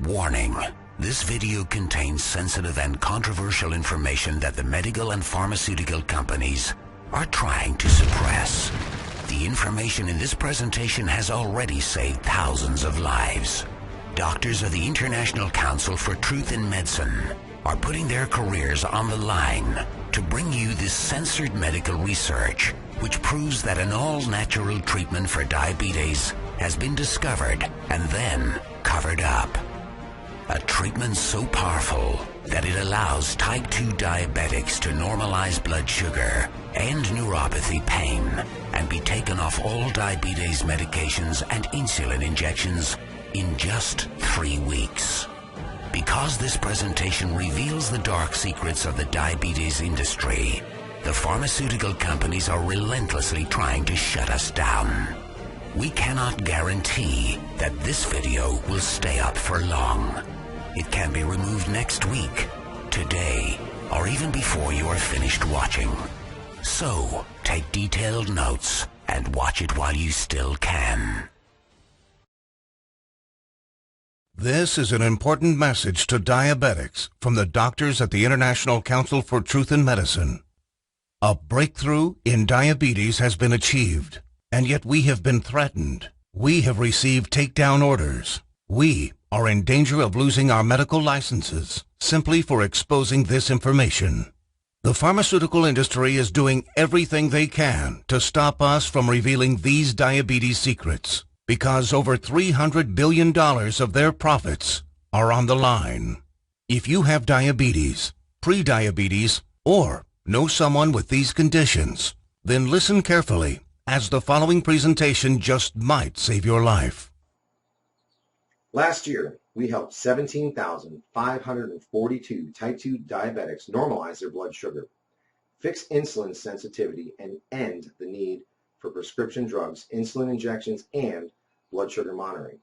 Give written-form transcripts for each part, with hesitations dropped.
Warning. This video contains sensitive and controversial information that the medical and pharmaceutical companies are trying to suppress. The information in this presentation has already saved thousands of lives. Doctors of the International Council for Truth in Medicine are putting their careers on the line to bring you this censored medical research, which proves that an all-natural treatment for diabetes has been discovered and then covered up. A treatment so powerful that it allows type 2 diabetics to normalize blood sugar and neuropathy pain and be taken off all diabetes medications and insulin injections in just 3 weeks. Because this presentation reveals the dark secrets of the diabetes industry, the pharmaceutical companies are relentlessly trying to shut us down. We cannot guarantee that this video will stay up for long. It can be removed next week, today, or even before you are finished watching. So, take detailed notes and watch it while you still can. This is an important message to diabetics from the doctors at the International Council for Truth in Medicine. A breakthrough in diabetes has been achieved, and yet we have been threatened. We have received takedown orders. We are in danger of losing our medical licenses simply for exposing this information. The pharmaceutical industry is doing everything they can to stop us from revealing these diabetes secrets because over $300 billion of their profits are on the line. If you have diabetes, pre-diabetes, or know someone with these conditions, then listen carefully, as the following presentation just might save your life. Last year, we helped 17,542 type 2 diabetics normalize their blood sugar, fix insulin sensitivity, and end the need for prescription drugs, insulin injections, and blood sugar monitoring.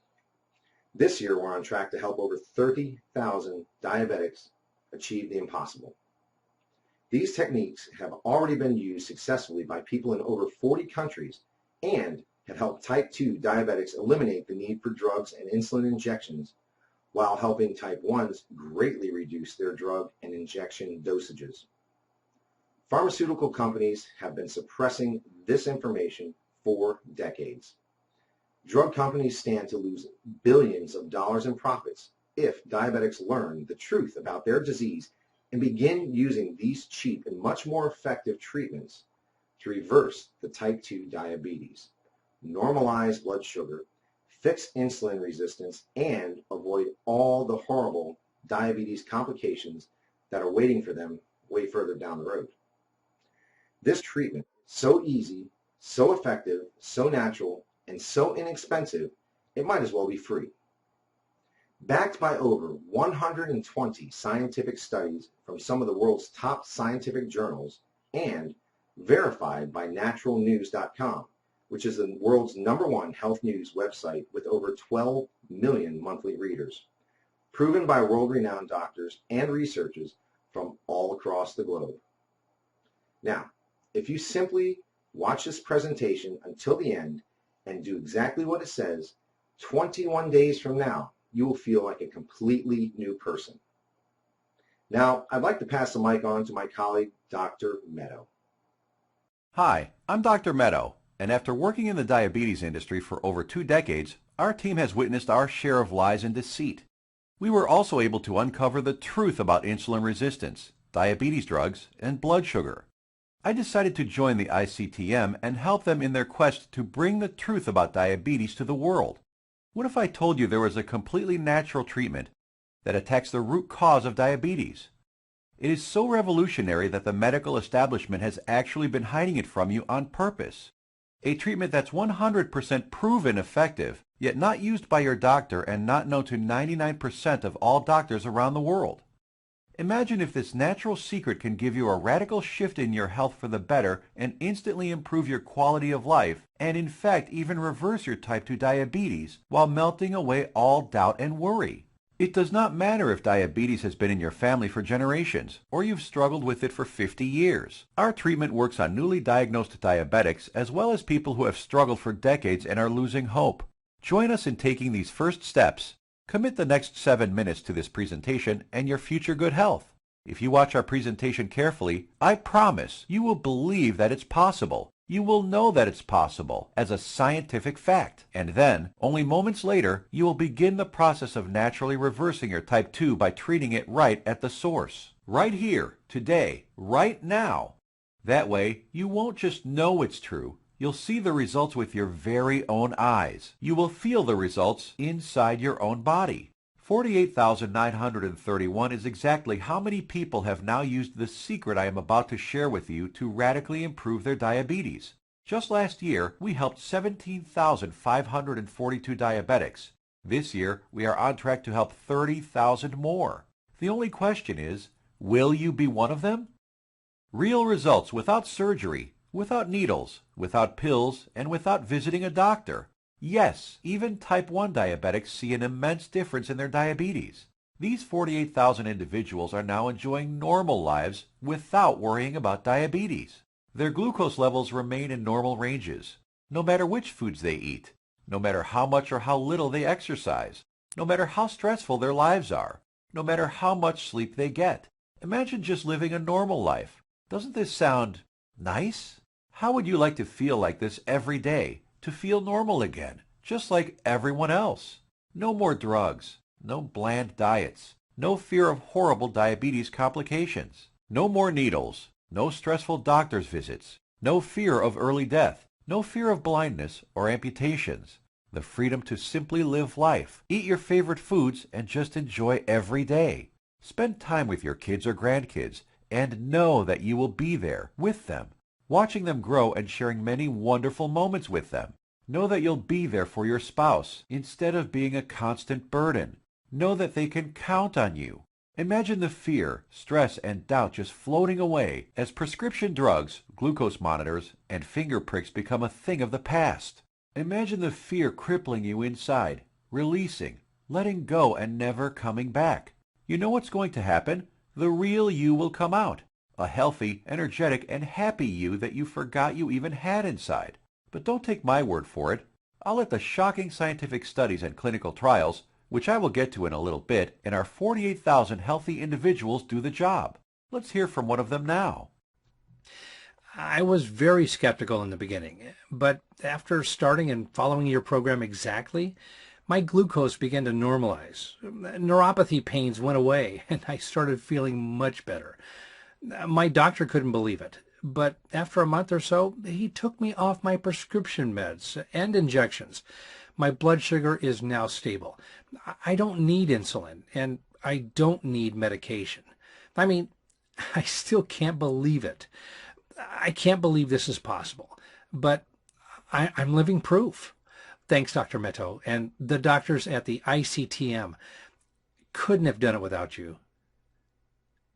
This year, we're on track to help over 30,000 diabetics achieve the impossible. These techniques have already been used successfully by people in over 40 countries and have helped type 2 diabetics eliminate the need for drugs and insulin injections while helping type 1s greatly reduce their drug and injection dosages. Pharmaceutical companies have been suppressing this information for decades. Drug companies stand to lose billions of dollars in profits if diabetics learn the truth about their disease and begin using these cheap and much more effective treatments to reverse the type 2 diabetes, normalize blood sugar, fix insulin resistance, and avoid all the horrible diabetes complications that are waiting for them way further down the road. This treatment is so easy, so effective, so natural, and so inexpensive, it might as well be free. Backed by over 120 scientific studies from some of the world's top scientific journals and verified by naturalnews.com, which is the world's #1 health news website with over 12 million monthly readers, proven by world-renowned doctors and researchers from all across the globe. Now, if you simply watch this presentation until the end and do exactly what it says, 21 days from now, you will feel like a completely new person. Now, I'd like to pass the mic on to my colleague, Dr. Meadow. Hi, I'm Dr. Meadow, and after working in the diabetes industry for over 2 decades, our team has witnessed our share of lies and deceit. We were also able to uncover the truth about insulin resistance, diabetes drugs, and blood sugar. I decided to join the ICTM and help them in their quest to bring the truth about diabetes to the world. What if I told you there was a completely natural treatment that attacks the root cause of diabetes? It is so revolutionary that the medical establishment has actually been hiding it from you on purpose. A treatment that's 100% proven effective, yet not used by your doctor and not known to 99% of all doctors around the world. Imagine if this natural secret can give you a radical shift in your health for the better and instantly improve your quality of life, and in fact even reverse your type 2 diabetes while melting away all doubt and worry. It does not matter if diabetes has been in your family for generations, or you've struggled with it for 50 years. Our treatment works on newly diagnosed diabetics as well as people who have struggled for decades and are losing hope. Join us in taking these first steps Commit the next 7 minutes to this presentation and your future good health. If you watch our presentation carefully, I promise you will believe that it's possible. You will know that it's possible as a scientific fact. And then, only moments later, you will begin the process of naturally reversing your type 2 by treating it right at the source. Right here, today, right now. That way, you won't just know it's true. You'll see the results with your very own eyes. You will feel the results inside your own body. 48,931 is exactly how many people have now used the secret I am about to share with you to radically improve their diabetes. Just last year, we helped 17,542 diabetics. This year, we are on track to help 30,000 more. The only question is, will you be one of them? Real results without surgery, without needles, without pills, and without visiting a doctor. Yes, even type 1 diabetics see an immense difference in their diabetes. These 48,000 individuals are now enjoying normal lives without worrying about diabetes. Their glucose levels remain in normal ranges, no matter which foods they eat, no matter how much or how little they exercise, no matter how stressful their lives are, no matter how much sleep they get. Imagine just living a normal life. Doesn't this sound nice? How would you like to feel like this every day? To feel normal again, just like everyone else. No more drugs, no bland diets, no fear of horrible diabetes complications, no more needles, no stressful doctor's visits, no fear of early death, no fear of blindness or amputations. The freedom to simply live life, eat your favorite foods, and just enjoy every day. Spend time with your kids or grandkids and know that you will be there with them, watching them grow and sharing many wonderful moments with them. Know that you'll be there for your spouse instead of being a constant burden. Know that they can count on you. Imagine the fear, stress, and doubt just floating away as prescription drugs, glucose monitors, and finger pricks become a thing of the past. Imagine the fear crippling you inside, releasing, letting go, and never coming back. You know what's going to happen? The real you will come out. A healthy, energetic, and happy you that you forgot you even had inside. But don't take my word for it. I'll let the shocking scientific studies and clinical trials, which I will get to in a little bit, and our 48,000 healthy individuals do the job. Let's hear from one of them now. I was very skeptical in the beginning, but after starting and following your program exactly, my glucose began to normalize. Neuropathy pains went away, and I started feeling much better. My doctor couldn't believe it, but after a month or so, he took me off my prescription meds and injections. My blood sugar is now stable. I don't need insulin, and I don't need medication. I mean, I still can't believe it. I can't believe this is possible, but I'm living proof. Thanks, Dr. Meto, and the doctors at the ICTM. Couldn't have done it without you.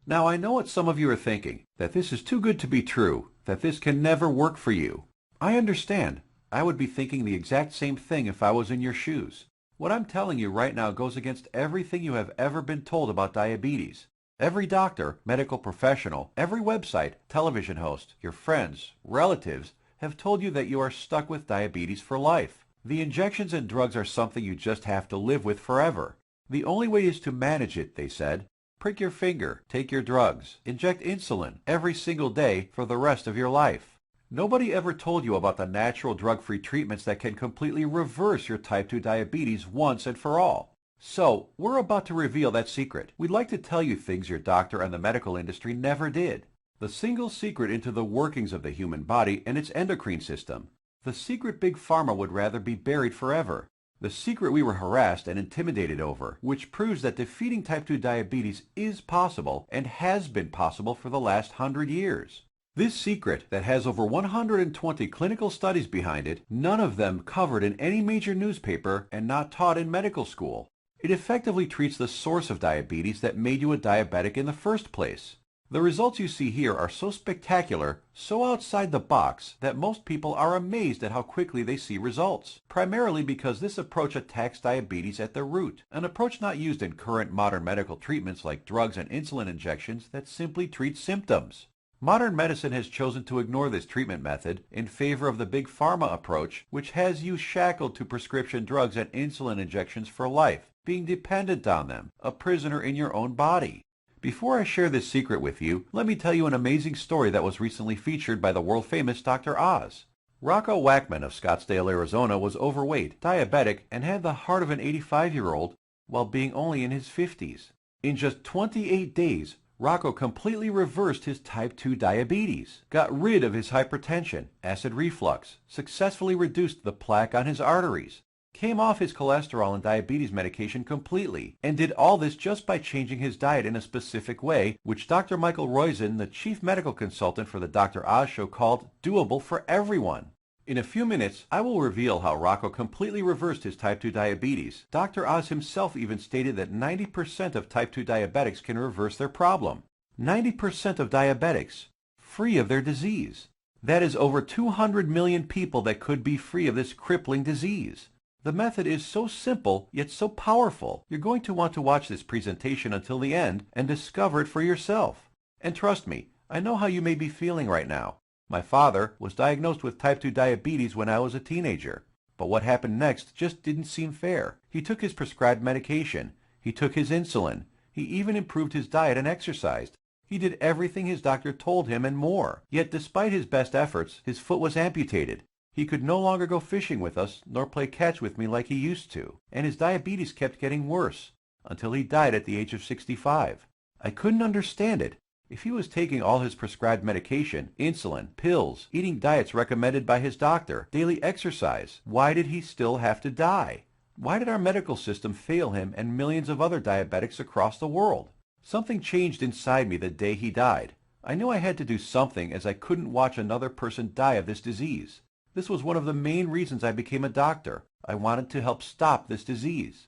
Now I know what some of you are thinking, that this is too good to be true, that this can never work for you. I understand. I would be thinking the exact same thing if I was in your shoes. What I'm telling you right now goes against everything you have ever been told about diabetes. Every doctor, medical professional, every website, television host, your friends, relatives have told you that you are stuck with diabetes for life. The injections and drugs are something you just have to live with forever. The only way is to manage it, they said. Prick your finger, take your drugs, inject insulin every single day for the rest of your life. Nobody ever told you about the natural drug-free treatments that can completely reverse your type 2 diabetes once and for all. So, we're about to reveal that secret. We'd like to tell you things your doctor and the medical industry never did. The single secret into the workings of the human body and its endocrine system. The secret Big Pharma would rather be buried forever. The secret we were harassed and intimidated over, which proves that defeating type 2 diabetes is possible and has been possible for the last 100 years. This secret that has over 120 clinical studies behind it, none of them covered in any major newspaper and not taught in medical school. It effectively treats the source of diabetes that made you a diabetic in the first place. The results you see here are so spectacular, so outside the box, that most people are amazed at how quickly they see results, primarily because this approach attacks diabetes at the root, an approach not used in current modern medical treatments like drugs and insulin injections that simply treat symptoms. Modern medicine has chosen to ignore this treatment method in favor of the Big Pharma approach, which has you shackled to prescription drugs and insulin injections for life, being dependent on them, a prisoner in your own body. Before I share this secret with you, let me tell you an amazing story that was recently featured by the world-famous Dr. Oz. Rocco Wackman of Scottsdale, Arizona was overweight, diabetic, and had the heart of an 85-year-old while being only in his 50s. In just 28 days, Rocco completely reversed his type 2 diabetes, got rid of his hypertension, acid reflux, successfully reduced the plaque on his arteries, came off his cholesterol and diabetes medication completely, and did all this just by changing his diet in a specific way, which Dr. Michael Roizen, the chief medical consultant for the Dr. Oz Show, called doable for everyone. In a few minutes, I will reveal how Rocco completely reversed his type 2 diabetes. Dr. Oz himself even stated that 90% of type 2 diabetics can reverse their problem. 90% of diabetics free of their disease. That is over 200 million people that could be free of this crippling disease. The method is so simple, yet so powerful. You're going to want to watch this presentation until the end and discover it for yourself. And trust me, I know how you may be feeling right now. My father was diagnosed with type 2 diabetes when I was a teenager. But what happened next just didn't seem fair. He took his prescribed medication. He took his insulin. He even improved his diet and exercised. He did everything his doctor told him and more. Yet despite his best efforts, his foot was amputated. He could no longer go fishing with us nor play catch with me like he used to, and his diabetes kept getting worse, until he died at the age of 65. I couldn't understand it. If he was taking all his prescribed medication, insulin, pills, eating diets recommended by his doctor, daily exercise, why did he still have to die? Why did our medical system fail him and millions of other diabetics across the world? Something changed inside me the day he died. I knew I had to do something, as I couldn't watch another person die of this disease. This was one of the main reasons I became a doctor. I wanted to help stop this disease.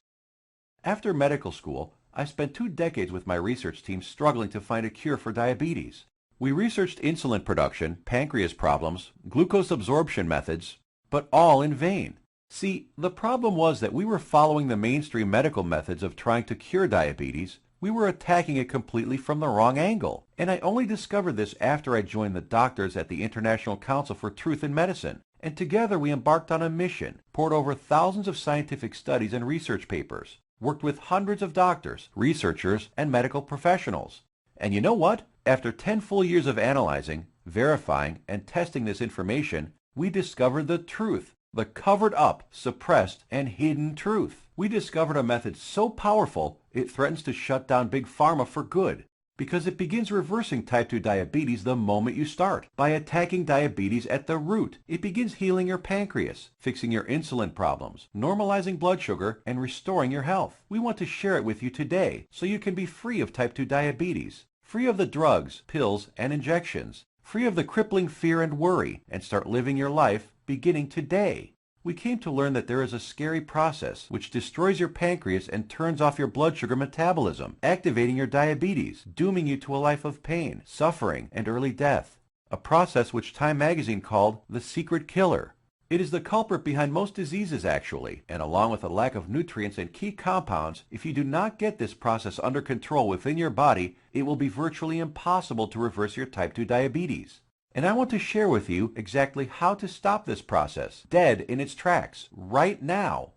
After medical school, I spent 2 decades with my research team struggling to find a cure for diabetes. We researched insulin production, pancreas problems, glucose absorption methods, but all in vain. See, the problem was that we were following the mainstream medical methods of trying to cure diabetes. We were attacking it completely from the wrong angle. And I only discovered this after I joined the doctors at the International Council for Truth in Medicine. And together we embarked on a mission, poured over thousands of scientific studies and research papers, worked with hundreds of doctors, researchers, and medical professionals. And you know what? After 10 full years of analyzing, verifying, and testing this information, we discovered the truth, the covered up, suppressed, and hidden truth. We discovered a method so powerful it threatens to shut down Big Pharma for good, because it begins reversing type 2 diabetes the moment you start, by attacking diabetes at the root. It begins healing your pancreas, fixing your insulin problems, normalizing blood sugar, and restoring your health. We want to share it with you today so you can be free of type 2 diabetes, free of the drugs, pills, and injections, free of the crippling fear and worry, and start living your life beginning today. We came to learn that there is a scary process which destroys your pancreas and turns off your blood sugar metabolism, activating your diabetes, dooming you to a life of pain, suffering, and early death. A process which Time magazine called the secret killer. It is the culprit behind most diseases actually, and along with a lack of nutrients and key compounds, if you do not get this process under control within your body, it will be virtually impossible to reverse your type 2 diabetes. And I want to share with you exactly how to stop this process, dead in its tracks, right now.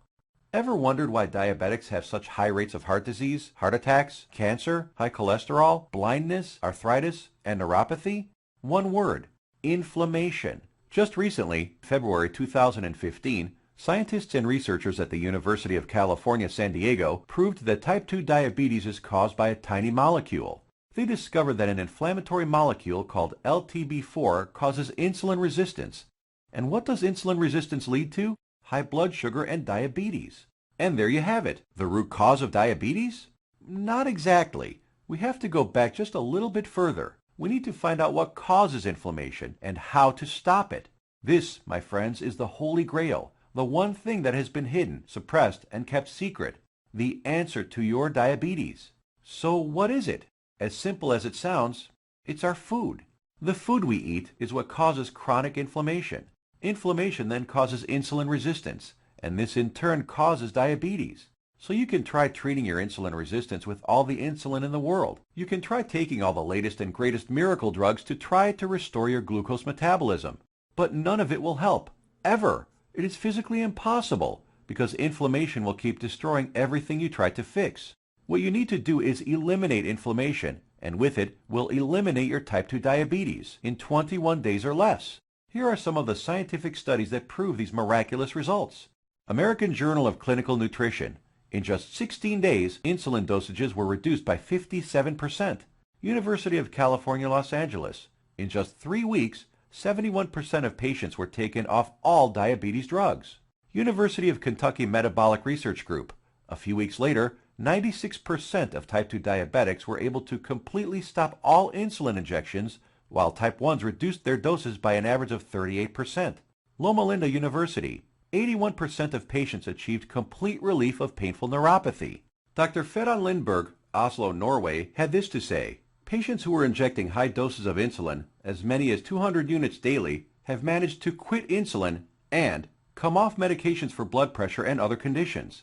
Ever wondered why diabetics have such high rates of heart disease, heart attacks, cancer, high cholesterol, blindness, arthritis, and neuropathy? One word: inflammation. Just recently, February 2015, scientists and researchers at the University of California, San Diego proved that type 2 diabetes is caused by a tiny molecule. They discovered that an inflammatory molecule called LTB4 causes insulin resistance. And what does insulin resistance lead to? High blood sugar and diabetes. And there you have it. The root cause of diabetes? Not exactly. We have to go back just a little bit further. We need to find out what causes inflammation and how to stop it. This, my friends, is the Holy Grail, the one thing that has been hidden, suppressed, and kept secret. The answer to your diabetes. So what is it? As simple as it sounds, it's our food. The food we eat is what causes chronic inflammation. Inflammation then causes insulin resistance, and this in turn causes diabetes. So you can try treating your insulin resistance with all the insulin in the world. You can try taking all the latest and greatest miracle drugs to try to restore your glucose metabolism. But none of it will help, ever. It is physically impossible, because inflammation will keep destroying everything you try to fix. What you need to do is eliminate inflammation, and with it will eliminate your type 2 diabetes in 21 days or less. Here are some of the scientific studies that prove these miraculous results. American Journal of Clinical Nutrition. In just 16 days, insulin dosages were reduced by 57%. University of California, Los Angeles. In just 3 weeks, 71% of patients were taken off all diabetes drugs. University of Kentucky Metabolic Research Group. A few weeks later, 96% of type 2 diabetics were able to completely stop all insulin injections, while type 1s reduced their doses by an average of 38%. Loma Linda University. 81% of patients achieved complete relief of painful neuropathy. Dr. Fedon Lindberg, Oslo, Norway, had this to say: patients who were injecting high doses of insulin, as many as 200 units daily, have managed to quit insulin and come off medications for blood pressure and other conditions.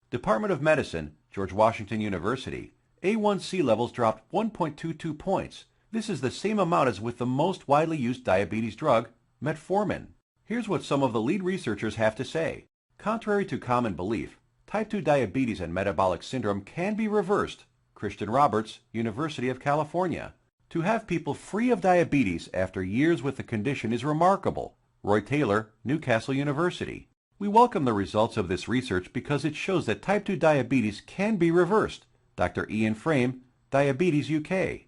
Department of Medicine, George Washington University. A1C levels dropped 1.22 points. This is the same amount as with the most widely used diabetes drug, metformin. Here's what some of the lead researchers have to say. Contrary to common belief, type 2 diabetes and metabolic syndrome can be reversed. Christian Roberts, University of California. To have people free of diabetes after years with the condition is remarkable. Roy Taylor, Newcastle University. We welcome the results of this research because it shows that type 2 diabetes can be reversed. Dr. Ian Frame, Diabetes UK.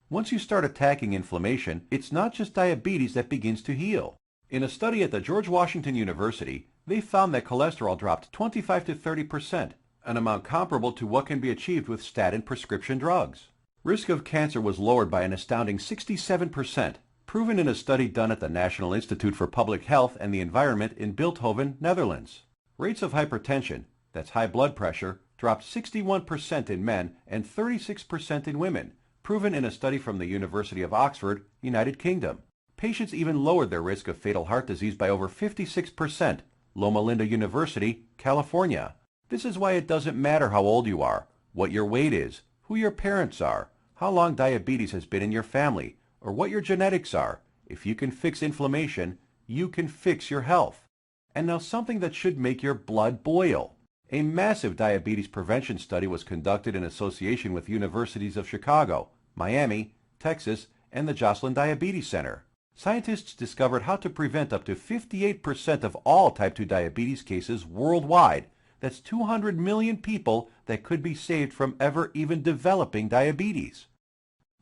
Once you start attacking inflammation, it's not just diabetes that begins to heal. In a study at the George Washington University, they found that cholesterol dropped 25 to 30%, an amount comparable to what can be achieved with statin prescription drugs. Risk of cancer was lowered by an astounding 67%, proven in a study done at the National Institute for Public Health and the Environment in Bilthoven, Netherlands. Rates of hypertension, that's high blood pressure, dropped 61% in men and 36% in women, proven in a study from the University of Oxford, United Kingdom. Patients even lowered their risk of fatal heart disease by over 56%, Loma Linda University, California. This is why it doesn't matter how old you are, what your weight is, who your parents are, how long diabetes has been in your family, or what your genetics are. If you can fix inflammation, you can fix your health. And now something that should make your blood boil. A massive diabetes prevention study was conducted in association with universities of Chicago, Miami, Texas, and the Joslin Diabetes Center. Scientists discovered how to prevent up to 58% of all type 2 diabetes cases worldwide. That's 200 million people that could be saved from ever even developing diabetes.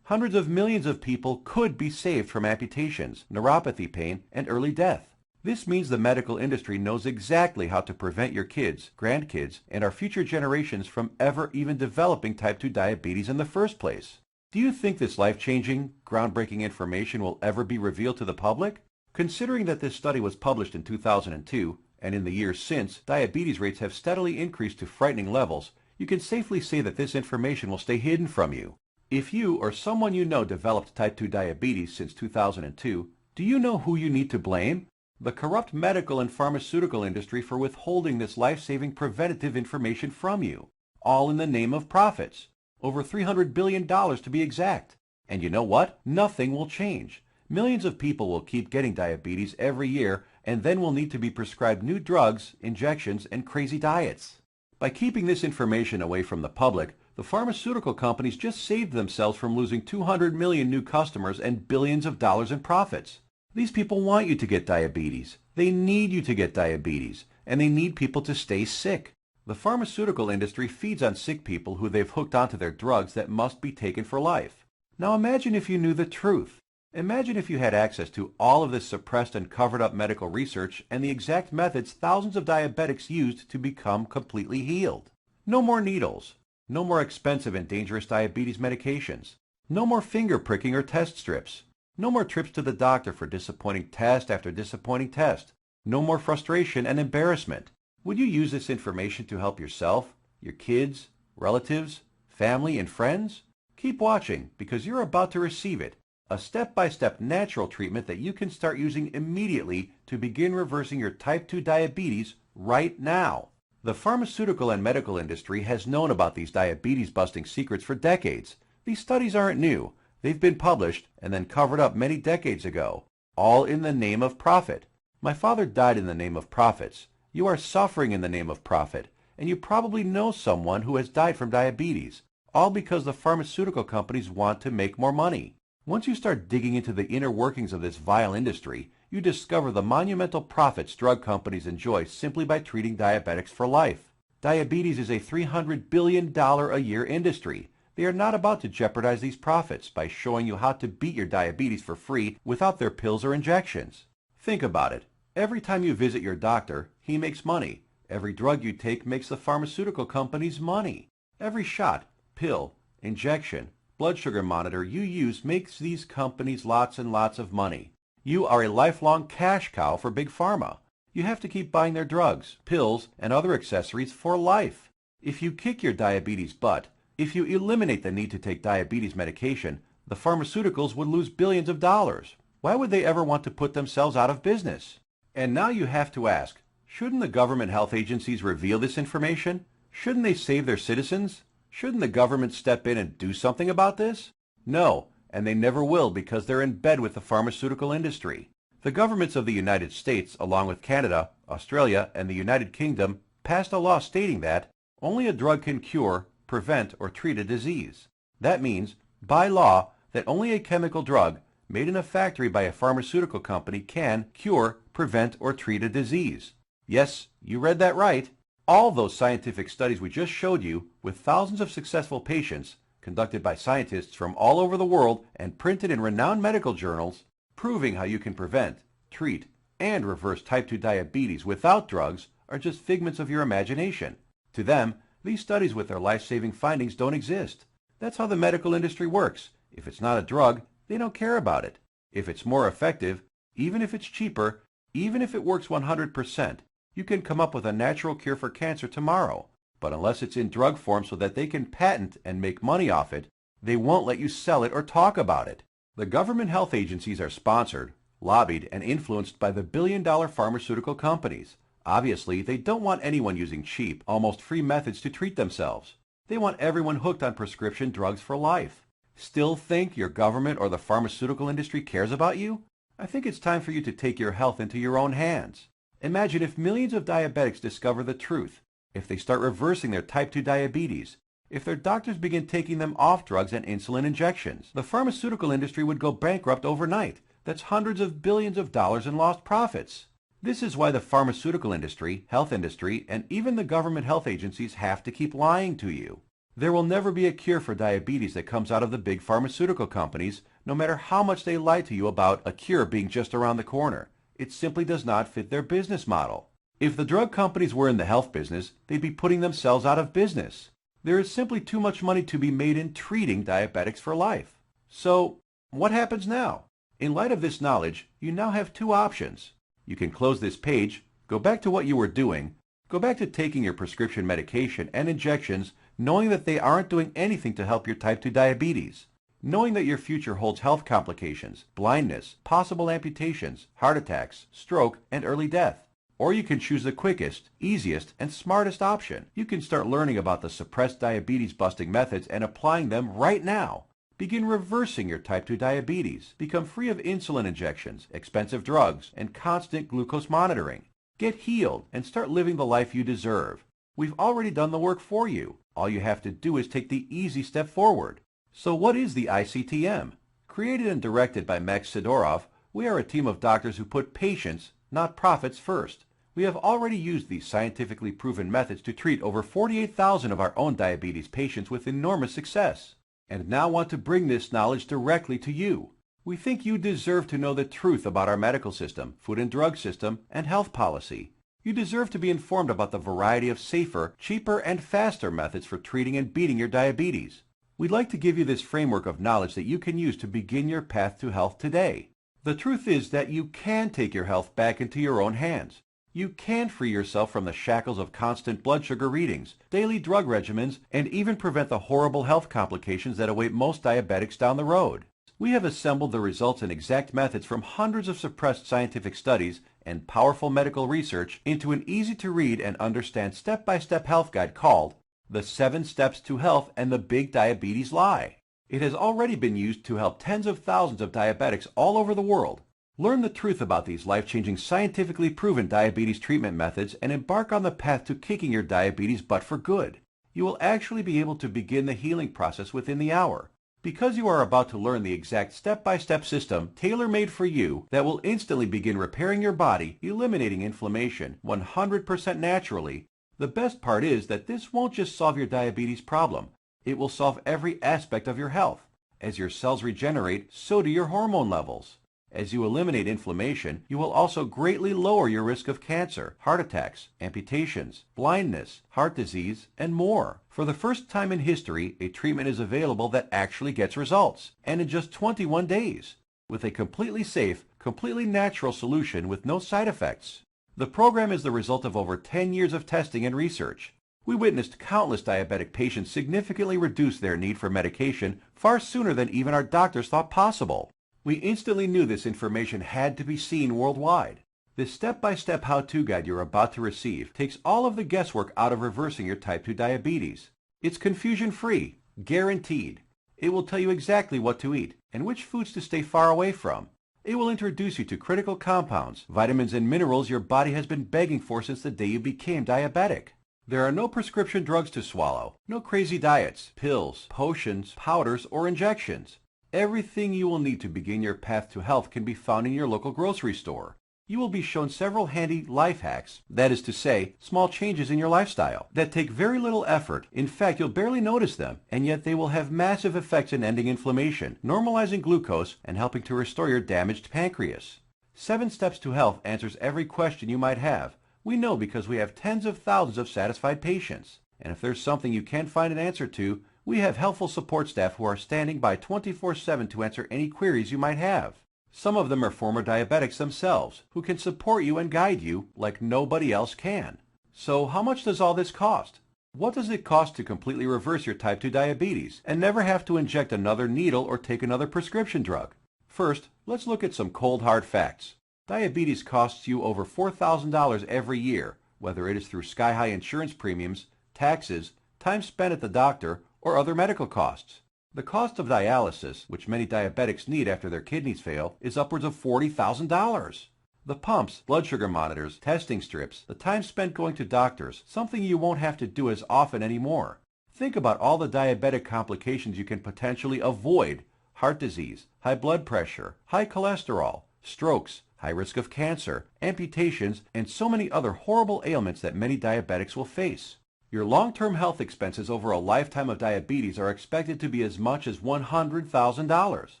Hundreds of millions of people could be saved from amputations, neuropathy pain, and early death. This means the medical industry knows exactly how to prevent your kids, grandkids, and our future generations from ever even developing type 2 diabetes in the first place. Do you think this life-changing, groundbreaking information will ever be revealed to the public? Considering that this study was published in 2002, and in the years since, diabetes rates have steadily increased to frightening levels, you can safely say that this information will stay hidden from you. If you or someone you know developed type 2 diabetes since 2002, do you know who you need to blame? The corrupt medical and pharmaceutical industry for withholding this life-saving preventative information from you, all in the name of profits. Over $300 billion to be exact. And you know what? Nothing will change. Millions of people will keep getting diabetes every year and then will need to be prescribed new drugs, injections, and crazy diets. By keeping this information away from the public, the pharmaceutical companies just saved themselves from losing 200 million new customers and billions of dollars in profits. These people want you to get diabetes. They need you to get diabetes. And they need people to stay sick. The pharmaceutical industry feeds on sick people who they've hooked onto their drugs that must be taken for life. Now imagine if you knew the truth. Imagine if you had access to all of this suppressed and covered up medical research and the exact methods thousands of diabetics used to become completely healed. No more needles. No more expensive and dangerous diabetes medications. No more finger pricking or test strips. No more trips to the doctor for disappointing test after disappointing test. No more frustration and embarrassment. Would you use this information to help yourself, your kids, relatives, family, and friends? Keep watching because you're about to receive it. A step-by-step natural treatment that you can start using immediately to begin reversing your type 2 diabetes right now. The pharmaceutical and medical industry has known about these diabetes-busting secrets for decades. These studies aren't new. They've been published and then covered up many decades ago, all in the name of profit. My father died in the name of profits, You are suffering in the name of profit, and you probably know someone who has died from diabetes, all because the pharmaceutical companies want to make more money. Once you start digging into the inner workings of this vile industry, you discover the monumental profits drug companies enjoy simply by treating diabetics for life. Diabetes is a $300 billion a year industry. They are not about to jeopardize these profits by showing you how to beat your diabetes for free without their pills or injections. Think about it. Every time you visit your doctor, he makes money. Every drug you take makes the pharmaceutical companies money. Every shot, pill, injection, blood sugar monitor you use makes these companies lots and lots of money. You are a lifelong cash cow for Big Pharma. You have to keep buying their drugs, pills, and other accessories for life. If you kick your diabetes butt, if you eliminate the need to take diabetes medication, the pharmaceuticals would lose billions of dollars. Why would they ever want to put themselves out of business? And now you have to ask, shouldn't the government health agencies reveal this information? Shouldn't they save their citizens? Shouldn't the government step in and do something about this? No, and they never will because they're in bed with the pharmaceutical industry. The governments of the United States, along with Canada, Australia, and the United Kingdom, passed a law stating that only a drug can cure, prevent, or treat a disease. That means, by law, that only a chemical drug made in a factory by a pharmaceutical company can cure, prevent, or treat a disease. Yes, you read that right. All those scientific studies we just showed you, with thousands of successful patients, conducted by scientists from all over the world and printed in renowned medical journals, proving how you can prevent, treat, and reverse type 2 diabetes without drugs, are just figments of your imagination. To them, these studies with their life-saving findings don't exist. That's how the medical industry works. If it's not a drug, they don't care about it. If it's more effective, even if it's cheaper, even if it works 100%, you can come up with a natural cure for cancer tomorrow. But unless it's in drug form so that they can patent and make money off it, they won't let you sell it or talk about it. The government health agencies are sponsored, lobbied, and influenced by the billion-dollar pharmaceutical companies. Obviously, they don't want anyone using cheap, almost free methods to treat themselves. They want everyone hooked on prescription drugs for life. Still think your government or the pharmaceutical industry cares about you? I think it's time for you to take your health into your own hands. Imagine if millions of diabetics discover the truth, if they start reversing their type 2 diabetes, if their doctors begin taking them off drugs and insulin injections. The pharmaceutical industry would go bankrupt overnight. That's hundreds of billions of dollars in lost profits. This is why the pharmaceutical industry, health industry, and even the government health agencies have to keep lying to you. There will never be a cure for diabetes that comes out of the big pharmaceutical companies, no matter how much they lie to you about a cure being just around the corner. It simply does not fit their business model. If the drug companies were in the health business, they'd be putting themselves out of business. There is simply too much money to be made in treating diabetics for life. So, what happens now? In light of this knowledge, you now have two options. You can close this page, go back to what you were doing, go back to taking your prescription medication and injections, knowing that they aren't doing anything to help your type 2 diabetes, knowing that your future holds health complications, blindness, possible amputations, heart attacks, stroke, and early death. Or you can choose the quickest, easiest, and smartest option. You can start learning about the suppressed diabetes busting methods and applying them right now. Begin reversing your type 2 diabetes. Become free of insulin injections, expensive drugs, and constant glucose monitoring. Get healed and start living the life you deserve. We've already done the work for you. All you have to do is take the easy step forward. So what is the ICTM? Created and directed by Max Sidorov, we are a team of doctors who put patients, not profits, first. We have already used these scientifically proven methods to treat over 48,000 of our own diabetes patients with enormous success, and now want to bring this knowledge directly to you. We think you deserve to know the truth about our medical system, food and drug system, and health policy. You deserve to be informed about the variety of safer, cheaper, and faster methods for treating and beating your diabetes. We'd like to give you this framework of knowledge that you can use to begin your path to health today. The truth is that you can take your health back into your own hands. You can free yourself from the shackles of constant blood sugar readings, daily drug regimens, and even prevent the horrible health complications that await most diabetics down the road. We have assembled the results and exact methods from hundreds of suppressed scientific studies and powerful medical research into an easy-to-read and understand step-by-step health guide called The 7 Steps to Health and the Big Diabetes Lie. It has already been used to help tens of thousands of diabetics all over the world. Learn the truth about these life-changing, scientifically proven diabetes treatment methods and embark on the path to kicking your diabetes butt for good. You will actually be able to begin the healing process within the hour, because you are about to learn the exact step-by-step system tailor-made for you that will instantly begin repairing your body, eliminating inflammation 100% naturally. The best part is that this won't just solve your diabetes problem. It will solve every aspect of your health. As your cells regenerate, so do your hormone levels. As you eliminate inflammation, you will also greatly lower your risk of cancer, heart attacks, amputations, blindness, heart disease, and more. For the first time in history, a treatment is available that actually gets results, and in just 21 days, with a completely safe, completely natural solution with no side effects. The program is the result of over 10 years of testing and research. We witnessed countless diabetic patients significantly reduce their need for medication far sooner than even our doctors thought possible. We instantly knew this information had to be seen worldwide. This step-by-step how-to guide you're about to receive takes all of the guesswork out of reversing your type 2 diabetes. It's confusion-free, guaranteed. It will tell you exactly what to eat and which foods to stay far away from. It will introduce you to critical compounds, vitamins and minerals your body has been begging for since the day you became diabetic. There are no prescription drugs to swallow, no crazy diets, pills, potions, powders, or injections. Everything you will need to begin your path to health can be found in your local grocery store. You will be shown several handy life hacks, that is to say, small changes in your lifestyle, that take very little effort. In fact, you'll barely notice them, and yet they will have massive effects in ending inflammation, normalizing glucose, and helping to restore your damaged pancreas. 7 Steps to Health answers every question you might have. We know because we have tens of thousands of satisfied patients. And if there's something you can't find an answer to, we have helpful support staff who are standing by 24/7 to answer any queries you might have. Some of them are former diabetics themselves, who can support you and guide you like nobody else can. So how much does all this cost? What does it cost to completely reverse your type 2 diabetes and never have to inject another needle or take another prescription drug? First, let's look at some cold hard facts. Diabetes costs you over $4,000 every year, whether it is through sky-high insurance premiums, taxes, time spent at the doctor, or other medical costs. The cost of dialysis, which many diabetics need after their kidneys fail, is upwards of $40,000. The pumps, blood sugar monitors, testing strips, the time spent going to doctors, something you won't have to do as often anymore. Think about all the diabetic complications you can potentially avoid: heart disease, high blood pressure, high cholesterol, strokes, high risk of cancer, amputations, and so many other horrible ailments that many diabetics will face. Your long-term health expenses over a lifetime of diabetes are expected to be as much as $100,000.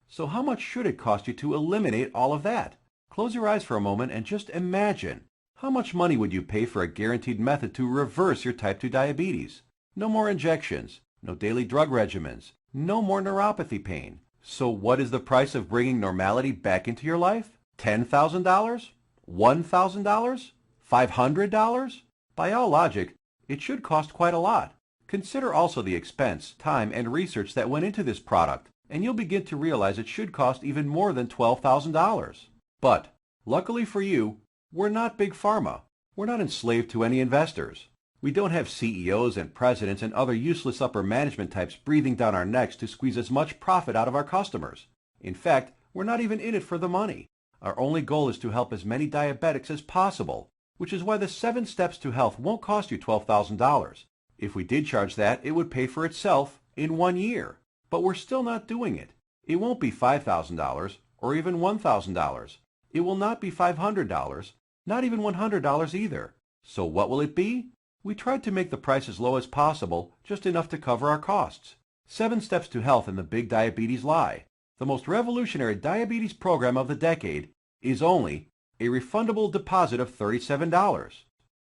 So how much should it cost you to eliminate all of that? Close your eyes for a moment and just imagine. How much money would you pay for a guaranteed method to reverse your type 2 diabetes? No more injections, no daily drug regimens, no more neuropathy pain. So what is the price of bringing normality back into your life? $10,000? $1,000? $500? By all logic, it should cost quite a lot. Consider also the expense, time, and research that went into this product, and you'll begin to realize it should cost even more than $12,000. But, luckily for you, we're not Big Pharma. We're not enslaved to any investors. We don't have CEOs and presidents and other useless upper management types breathing down our necks to squeeze as much profit out of our customers. In fact, we're not even in it for the money. Our only goal is to help as many diabetics as possible, which is why the 7 Steps to Health won't cost you $12,000. If we did charge that, it would pay for itself in 1 year. But we're still not doing it. It won't be $5,000 or even $1,000. It will not be $500, not even $100 either. So what will it be? We tried to make the price as low as possible, just enough to cover our costs. 7 Steps to Health and the Big Diabetes Lie, the most revolutionary diabetes program of the decade, is only a refundable deposit of $37.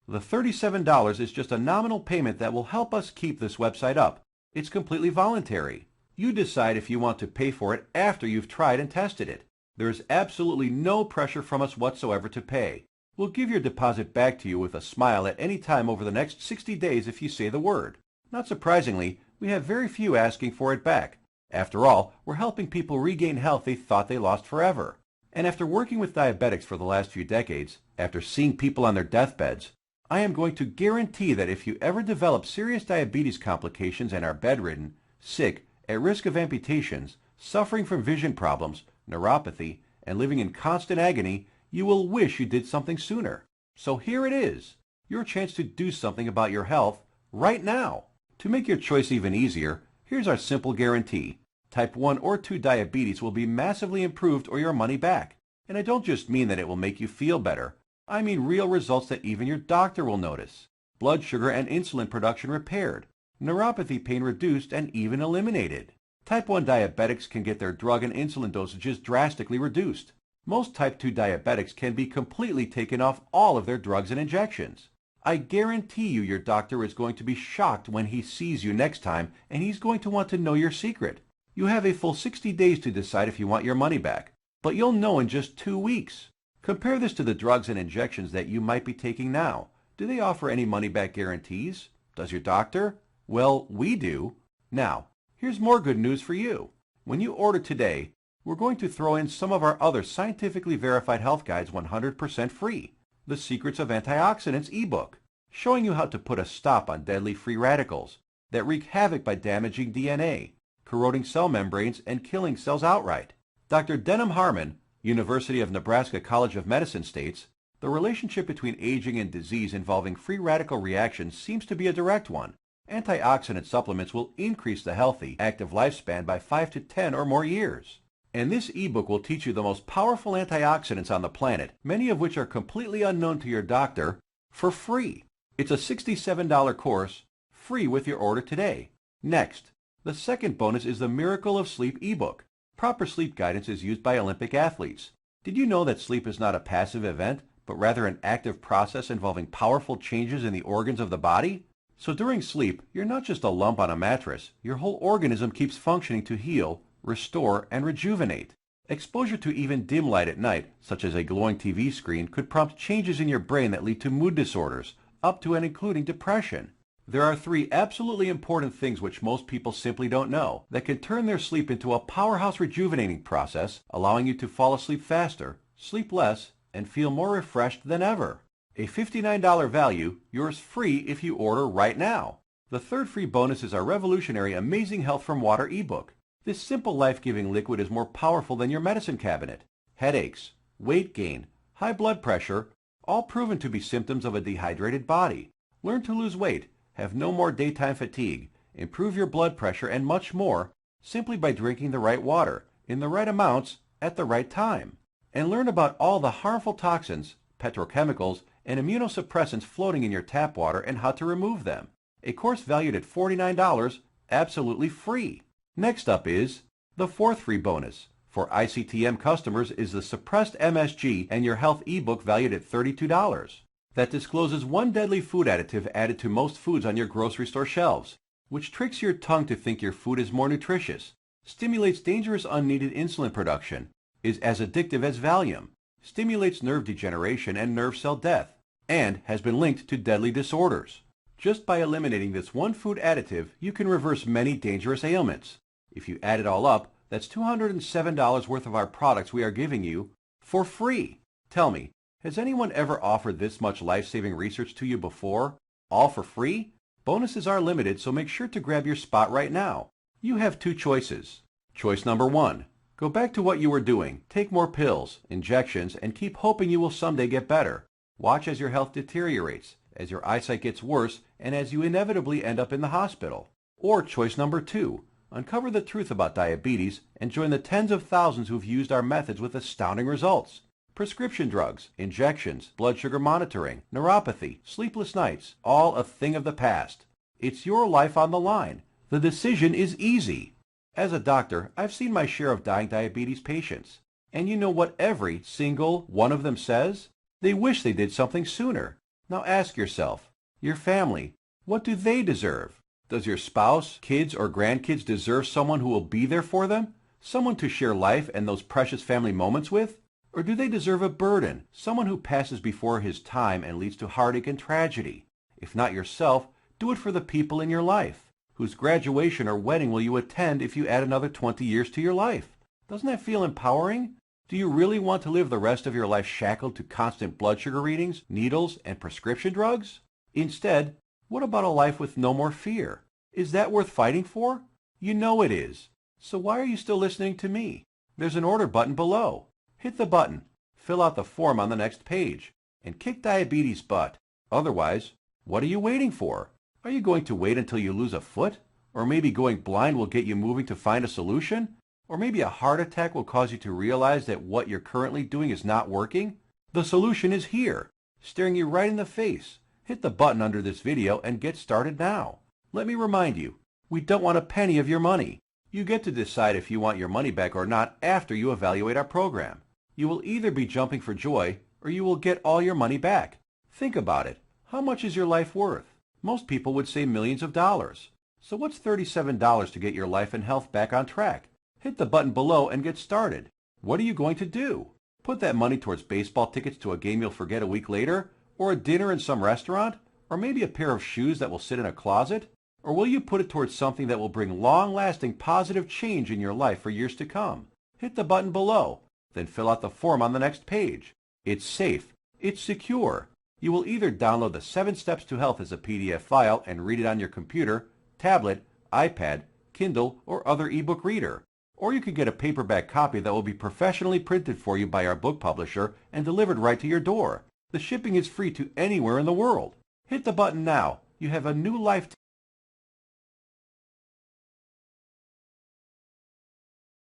The $37 is just a nominal payment that will help us keep this website up. It's completely voluntary. You decide if you want to pay for it after you've tried and tested it. There is absolutely no pressure from us whatsoever to pay. We'll give your deposit back to you with a smile at any time over the next 60 days if you say the word. Not surprisingly, we have very few asking for it back. After all, we're helping people regain health they thought they lost forever. And after working with diabetics for the last few decades, after seeing people on their deathbeds, I am going to guarantee that if you ever develop serious diabetes complications and are bedridden, sick, at risk of amputations, suffering from vision problems, neuropathy, and living in constant agony, you will wish you did something sooner. So here it is, your chance to do something about your health right now. To make your choice even easier, here's our simple guarantee. Type 1 or 2 diabetes will be massively improved or your money back. And I don't just mean that it will make you feel better. I mean real results that even your doctor will notice. Blood sugar and insulin production repaired, neuropathy pain reduced and even eliminated. Type 1 diabetics can get their drug and insulin dosages drastically reduced. Most type 2 diabetics can be completely taken off all of their drugs and injections. I guarantee you your doctor is going to be shocked when he sees you next time, and he's going to want to know your secret. You have a full 60 days to decide if you want your money back, but you'll know in just 2 weeks. Compare this to the drugs and injections that you might be taking now. Do they offer any money-back guarantees? Does your doctor? Well, we do. Now, here's more good news for you. When you order today, we're going to throw in some of our other scientifically verified health guides 100% free. The Secrets of Antioxidants ebook, showing you how to put a stop on deadly free radicals that wreak havoc by damaging DNA, corroding cell membranes, and killing cells outright. Dr. Denham Harmon, University of Nebraska College of Medicine states, the relationship between aging and disease involving free radical reactions seems to be a direct one. Antioxidant supplements will increase the healthy, active lifespan by 5 to 10 or more years. And this ebook will teach you the most powerful antioxidants on the planet, many of which are completely unknown to your doctor, for free. It's a $67 course, free with your order today. Next, the second bonus is the Miracle of Sleep ebook. Proper sleep guidance is used by Olympic athletes. Did you know that sleep is not a passive event, but rather an active process involving powerful changes in the organs of the body? So during sleep, you're not just a lump on a mattress. Your whole organism keeps functioning to heal, restore, and rejuvenate. Exposure to even dim light at night, such as a glowing TV screen, could prompt changes in your brain that lead to mood disorders, up to and including depression. There are 3 absolutely important things which most people simply don't know that can turn their sleep into a powerhouse rejuvenating process, allowing you to fall asleep faster, sleep less, and feel more refreshed than ever. A $59 value, yours free if you order right now. The third free bonus is our revolutionary Amazing Health from Water ebook. This simple life-giving liquid is more powerful than your medicine cabinet. Headaches, weight gain, high blood pressure, all proven to be symptoms of a dehydrated body. Learn to lose weight, have no more daytime fatigue, improve your blood pressure, and much more simply by drinking the right water, in the right amounts, at the right time. And learn about all the harmful toxins, petrochemicals, and immunosuppressants floating in your tap water and how to remove them. A course valued at $49, absolutely free. Next up is the fourth free bonus. For ICTM customers is the Suppressed MSG and Your Health ebook valued at $32. That discloses one deadly food additive added to most foods on your grocery store shelves, which tricks your tongue to think your food is more nutritious, stimulates dangerous unneeded insulin production, is as addictive as Valium, stimulates nerve degeneration and nerve cell death, and has been linked to deadly disorders. Just by eliminating this one food additive, you can reverse many dangerous ailments. If you add it all up, that's $207 worth of our products we are giving you for free. Tell me, has anyone ever offered this much life-saving research to you before? All for free? Bonuses are limited, so make sure to grab your spot right now. You have 2 choices. Choice number 1. Go back to what you were doing. Take more pills, injections, and keep hoping you will someday get better. Watch as your health deteriorates, as your eyesight gets worse, and as you inevitably end up in the hospital. Or choice number 2. Uncover the truth about diabetes and join the tens of thousands who've used our methods with astounding results. Prescription drugs, injections, blood sugar monitoring, neuropathy, sleepless nights, all a thing of the past. It's your life on the line. The decision is easy. As a doctor, I've seen my share of dying diabetes patients. And you know what every single one of them says? They wish they did something sooner. Now ask yourself, your family, what do they deserve? Does your spouse, kids, or grandkids deserve someone who will be there for them? Someone to share life and those precious family moments with? Or do they deserve a burden, someone who passes before his time and leads to heartache and tragedy? If not yourself, do it for the people in your life. Whose graduation or wedding will you attend if you add another 20 years to your life? Doesn't that feel empowering? Do you really want to live the rest of your life shackled to constant blood sugar readings, needles, and prescription drugs? Instead, what about a life with no more fear? Is that worth fighting for? You know it is. So why are you still listening to me? There's an order button below. Hit the button, fill out the form on the next page, and kick diabetes butt. Otherwise, what are you waiting for? Are you going to wait until you lose a foot? Or maybe going blind will get you moving to find a solution? Or maybe a heart attack will cause you to realize that what you're currently doing is not working? The solution is here, staring you right in the face. Hit the button under this video and get started now. Let me remind you, we don't want a penny of your money. You get to decide if you want your money back or not after you evaluate our program. You will either be jumping for joy or you will get all your money back. Think about it. How much is your life worth? Most people would say millions of dollars. So what's $37 to get your life and health back on track? Hit the button below and get started. What are you going to do? Put that money towards baseball tickets to a game you'll forget a week later? Or a dinner in some restaurant? Or maybe a pair of shoes that will sit in a closet? Or will you put it towards something that will bring long-lasting positive change in your life for years to come? Hit the button below, then fill out the form on the next page. It's safe. It's secure. You will either download the 7 Steps to Health as a PDF file and read it on your computer, tablet, iPad, Kindle, or other ebook reader. Or you could get a paperback copy that will be professionally printed for you by our book publisher and delivered right to your door. The shipping is free to anywhere in the world. Hit the button now. You have a new life